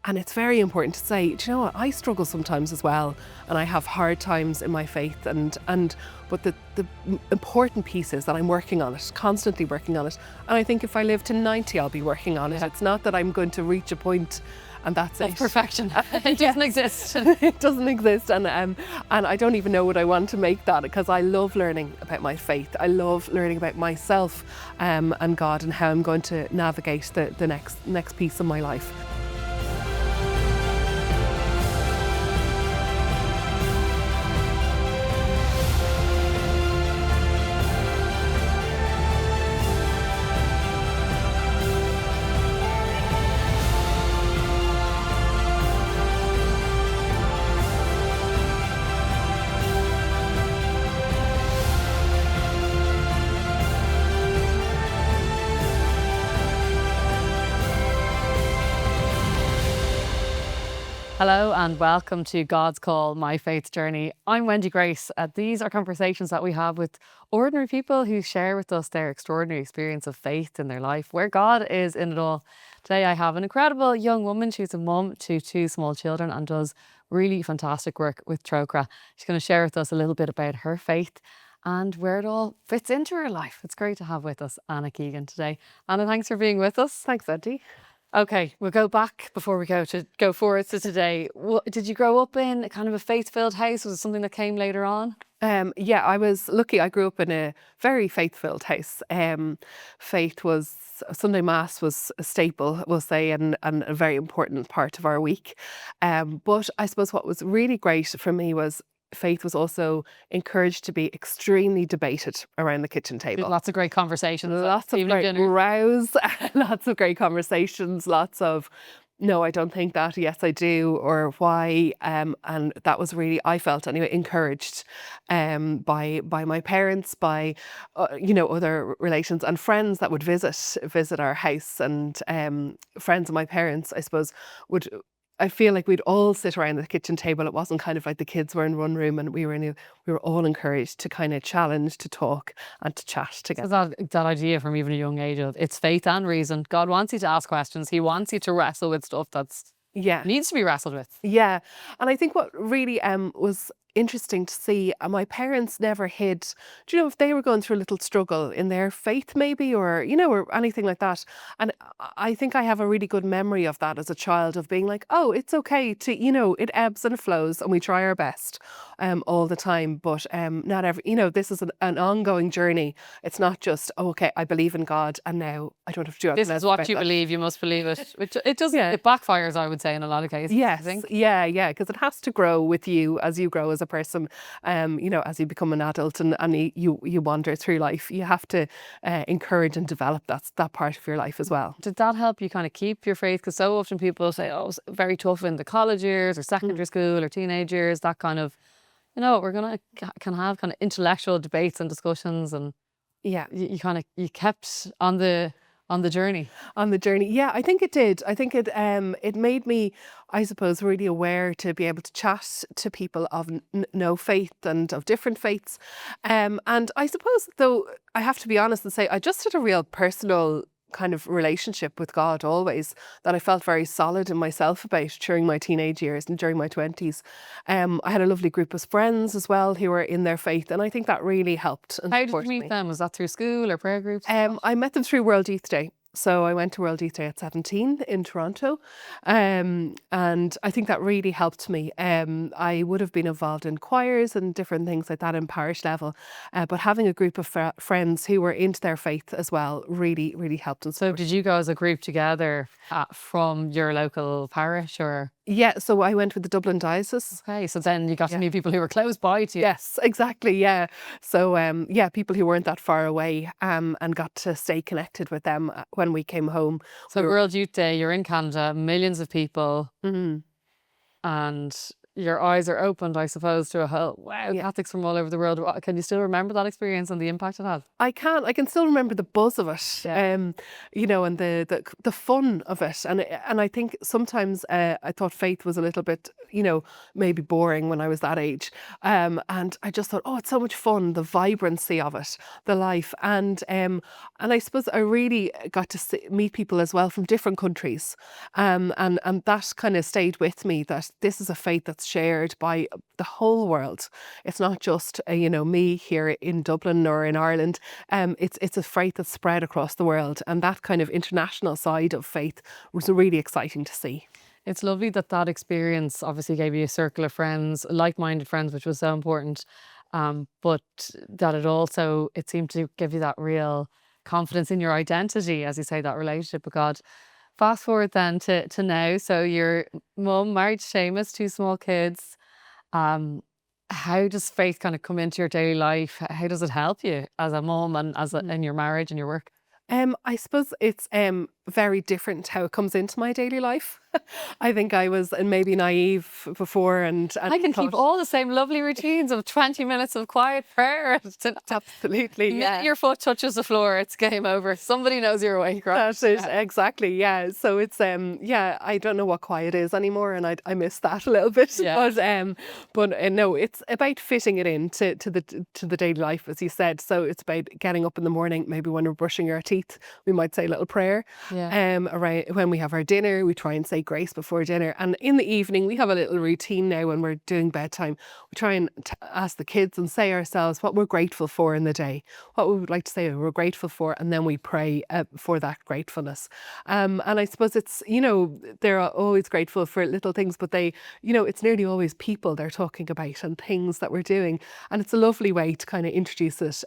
And it's very important to say, do you know what, I struggle sometimes as well, and I have hard times in my faith, but the important piece is that I'm working on it, constantly working on it. And I think if I live to 90, I'll be working on it. It's not that I'm going to reach a point and that's it. Perfection. It doesn't exist. It doesn't exist, and I don't even know what I want to make that, because I love learning about my faith. I love learning about myself and God, and how I'm going to navigate the next piece of my life. Hello and welcome to God's Call, My Faith Journey. I'm Wendy Grace. These are conversations that we have with ordinary people who share with us their extraordinary experience of faith in their life, where God is in it all. Today I have an incredible young woman. She's a mum to 2 small children and does really fantastic work with Trócaire. She's going to share with us a little bit about her faith and where it all fits into her life. It's great to have with us Anna Keegan today. Anna, thanks for being with us. Thanks, Wendy. Okay, we'll go back before we go forward to today. Did you grow up in kind of a faith-filled house? Was it something that came later on? Yeah, I was lucky. I grew up in a very faith-filled house. Sunday Mass was a staple, we'll say, and a very important part of our week. But I suppose what was really great for me was faith was also encouraged to be extremely debated around the kitchen table. Lots of great conversations. Lots of great rows, lots of great conversations, lots of, no, I don't think that, yes, I do, or why. And that was really, I felt anyway, encouraged by my parents, by, other relations and friends that would visit our house. And friends of my parents, I suppose, I feel like we'd all sit around the kitchen table. It wasn't kind of like the kids were in one room and we were all encouraged to kind of challenge, to talk and to chat together. So that idea from even a young age of it's faith and reason. God wants you to ask questions. He wants you to wrestle with stuff needs to be wrestled with. Yeah. And I think what really was interesting to see, my parents never hid, do you know, if they were going through a little struggle in their faith maybe, or anything like that. And I think I have a really good memory of that as a child, of being like, oh, it's okay to, it ebbs and flows and we try our best all the time, but not every, this is an ongoing journey. It's not just, oh, okay, I believe in God and now I don't have to do anything. This is what you believe, you must believe it. Which it does, it backfires, I would say, in a lot of cases. Yes, I think. Yeah, because it has to grow with you as you grow as a person, as you become an adult and you wander through life. You have to encourage and develop that part of your life as well. Did that help you kind of keep your faith? Because so often people say, oh, it's very tough in the college years or secondary school or teenage years, that kind of, we're going to can have kind of intellectual debates and discussions, and yeah, you kept on the journey. On the journey. Yeah, I think it did. I think it made me, I suppose, really aware to be able to chat to people of no faith and of different faiths. And I suppose, though, I have to be honest and say, I just had a real personal kind of relationship with God always, that I felt very solid in myself about during my teenage years and during my 20s. I had a lovely group of friends as well who were in their faith, and I think that really helped. How did you meet them? Was that through school or prayer groups? I met them through World Youth Day. So I went to World Youth Day at 17 in Toronto, and I think that really helped me. I would have been involved in choirs and different things like that in parish level, but having a group of friends who were into their faith as well really, really helped. And so did you go as a group together from your local parish, or? Yeah, so I went with the Dublin Diocese. Okay, so then you got to meet people who were close by to you. Yes, exactly, yeah. So, people who weren't that far away, and got to stay connected with them when we came home. So World Youth Day, you're in Canada, millions of people, and your eyes are opened, I suppose, to a whole, wow, Yeah. Catholics from all over the world. Can you still remember that experience and the impact it had? I can still remember the buzz of it, Yeah. and the fun of it, and I think sometimes I thought faith was a little bit, maybe boring when I was that age, and I just thought, oh, it's so much fun, the vibrancy of it, the life, and I suppose I really got to meet people as well from different countries, and that kind of stayed with me, that this is a faith that's shared by the whole world. It's not just me here in Dublin or in Ireland. It's a faith that's spread across the world, and that kind of international side of faith was really exciting to see. It's lovely that that experience obviously gave you a circle of friends, like-minded friends, which was so important. But that it seemed to give you that real confidence in your identity, as you say, that relationship with God. Fast forward then to now. So your mum married Seamus, two small kids. Um, how does faith kind of come into your daily life? How does it help you as a mum and in your marriage and your work? I suppose it's very different how it comes into my daily life. I think I was maybe naive before, and I can keep all the same lovely routines of 20 minutes of quiet prayer. absolutely, The minute your foot touches the floor, it's game over. Somebody knows you're awake, right? That's it, exactly. Yeah. So it's I don't know what quiet is anymore, and I miss that a little bit. Yeah. But no, it's about fitting it in to the daily life, as you said. So it's about getting up in the morning. Maybe when we're brushing our teeth, we might say a little prayer. Yeah. Around when we have our dinner, we try and say grace before dinner. And in the evening, we have a little routine now when we're doing bedtime. We try and ask the kids and say ourselves what we're grateful for in the day, what we would like to say we're grateful for, and then we pray for that gratefulness. And I suppose it's, they're always grateful for little things, but it's nearly always people they're talking about and things that we're doing. And it's a lovely way to kind of introduce it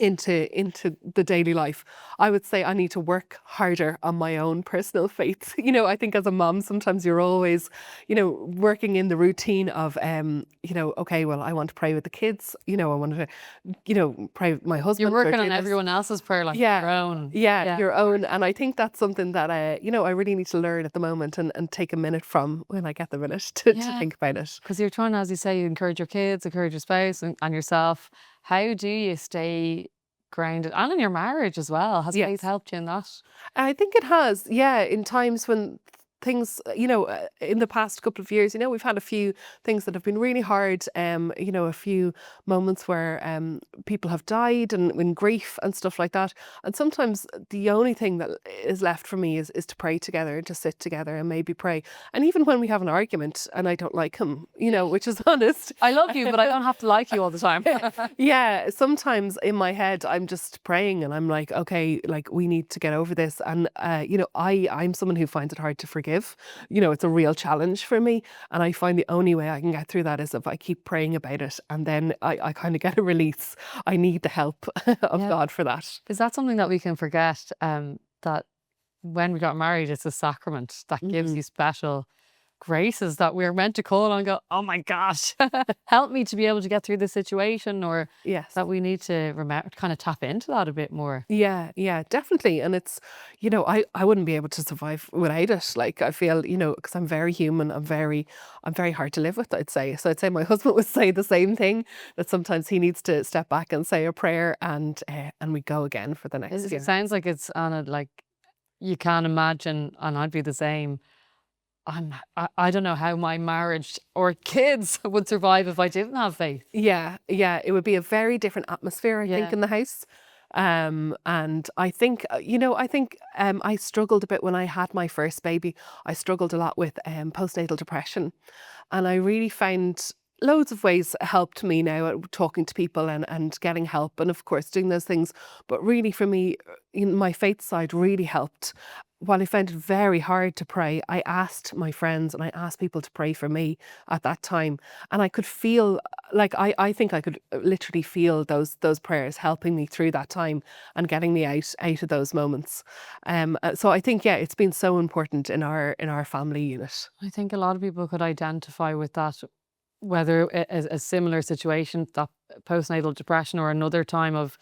into the daily life. I would say I need to work harder on my own personal faith. I think as a mom, sometimes you're always, working in the routine of, okay, well, I want to pray with the kids. I want to, pray with my husband. You're working on everyone else's prayer life, Yeah. your own. Yeah, your own. And I think that's something that, I really need to learn at the moment and take a minute from when I get the minute to think about it. Because you're trying, as you say, you encourage your kids, encourage your spouse and yourself. How do you stay grounded? And in your marriage as well. Has faith Yes. helped you in that? I think it has, yeah, in times when things, in the past couple of years, we've had a few things that have been really hard, a few moments where people have died and in grief and stuff like that. And sometimes the only thing that is left for me is to pray together and to sit together and maybe pray. And even when we have an argument and I don't like him, which is honest. I love you, but I don't have to like you all the time. Yeah, sometimes in my head I'm just praying and I'm like, okay, like we need to get over this. And I'm someone who finds it hard to forgive. It's a real challenge for me, and I find the only way I can get through that is if I keep praying about it, and then I kind of get a release. I need the help of God for that. Is that something that we can forget? That when we got married, it's a sacrament that gives you special graces that we're meant to call on and go, oh my gosh, help me to be able to get through this situation, or Yes. that we need to remember, kind of tap into that a bit more. Yeah, definitely. And it's, I wouldn't be able to survive without it. Like I feel, because I'm very human, I'm very hard to live with, I'd say. So I'd say my husband would say the same thing, that sometimes he needs to step back and say a prayer and we go again for the next year. It sounds like it's on a, like, you can't imagine, and I'd be the same. I don't know how my marriage or kids would survive if I didn't have faith. Yeah, it would be a very different atmosphere, I think, in the house. And I think, I struggled a bit when I had my first baby. I struggled a lot with postnatal depression, and I really found loads of ways helped me now at talking to people and getting help, and of course doing those things. But really for me, my faith side really helped. While I found it very hard to pray, I asked my friends and I asked people to pray for me at that time. And I could feel, like, I think I could literally feel those prayers helping me through that time and getting me out of those moments. So I think, it's been so important in our family unit. I think a lot of people could identify with that, whether a similar situation, that postnatal depression, or another time of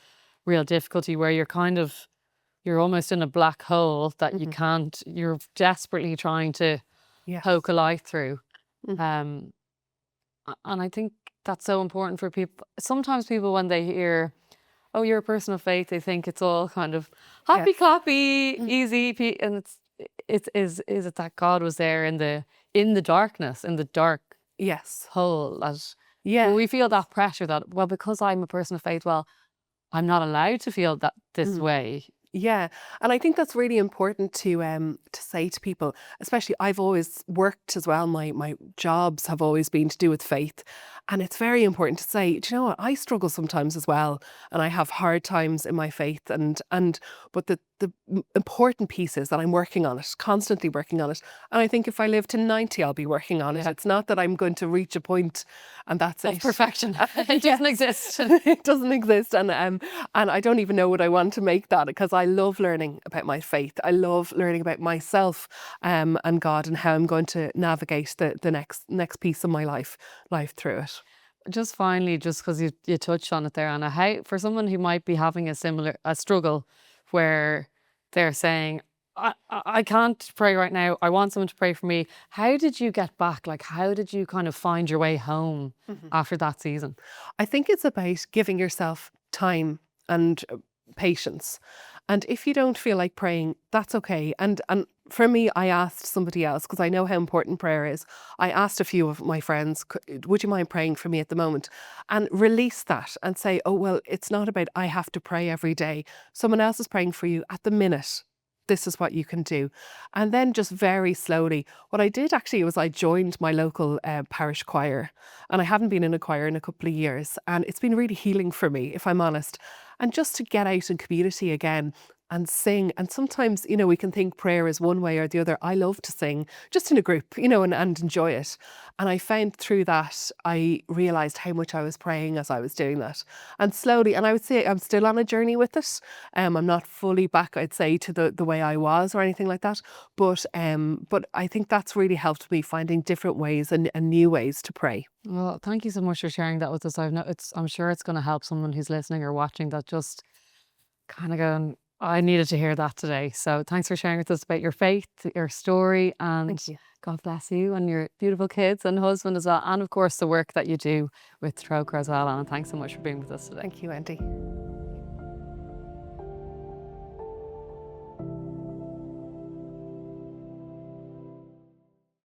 real difficulty where you're almost in a black hole that you can't, you're desperately trying to poke a light through. Um, and I think that's so important for people. Sometimes people, when they hear, "Oh, you're a person of faith," they think it's all kind of happy Yes. clappy, easy, and is it that God was there in the darkness, in the dark Yes. hole, that Yeah. we feel that pressure that, well, because I'm a person of faith, well, I'm not allowed to feel that this Mm. way. Yeah, and I think that's really important to say to people. Especially, I've always worked as well. My jobs have always been to do with faith, and it's very important to say, do you know what? I struggle sometimes as well, and I have hard times in my faith. And but the important piece is that I'm working on it, constantly working on it. And I think if I live to 90, I'll be working on it. Yeah. It's not that I'm going to reach a point and that's Of it. perfection. It doesn't exist. It doesn't exist, and I don't even know what I want to make that, because I love learning about my faith. I love learning about myself, and God, and how I'm going to navigate the next piece of my life through it. Just finally, just because you touched on it there, Anna, how, for someone who might be having a struggle where they're saying, I can't pray right now, I want someone to pray for me. How did you get back? Like, how did you kind of find your way home after that season? I think it's about giving yourself time and patience. And if you don't feel like praying, that's okay. And for me, I asked somebody else, because I know how important prayer is. I asked a few of my friends, would you mind praying for me at the moment? And release that and say, oh, well, it's not about I have to pray every day. Someone else is praying for you at the minute. This is what you can do. And then just very slowly, what I did actually was I joined my local parish choir. And I haven't been in a choir in a couple of years. And it's been really healing for me, if I'm honest. And just to get out in community again and sing. And sometimes, we can think prayer is one way or the other. I love to sing just in a group, and enjoy it. And I found through that, I realised how much I was praying as I was doing that. And slowly, and I would say I'm still on a journey with it. I'm not fully back, I'd say, to the way I was or anything like that. But I think that's really helped me finding different ways and new ways to pray. Well, thank you so much for sharing that with us. I'm sure it's going to help someone who's listening or watching that just kind of going, I needed to hear that today. So thanks for sharing with us about your faith, your story, and Thank you. God bless you and your beautiful kids and husband as well. And of course, the work that you do with Trócaire as well. And thanks so much for being with us today. Thank you, Andy.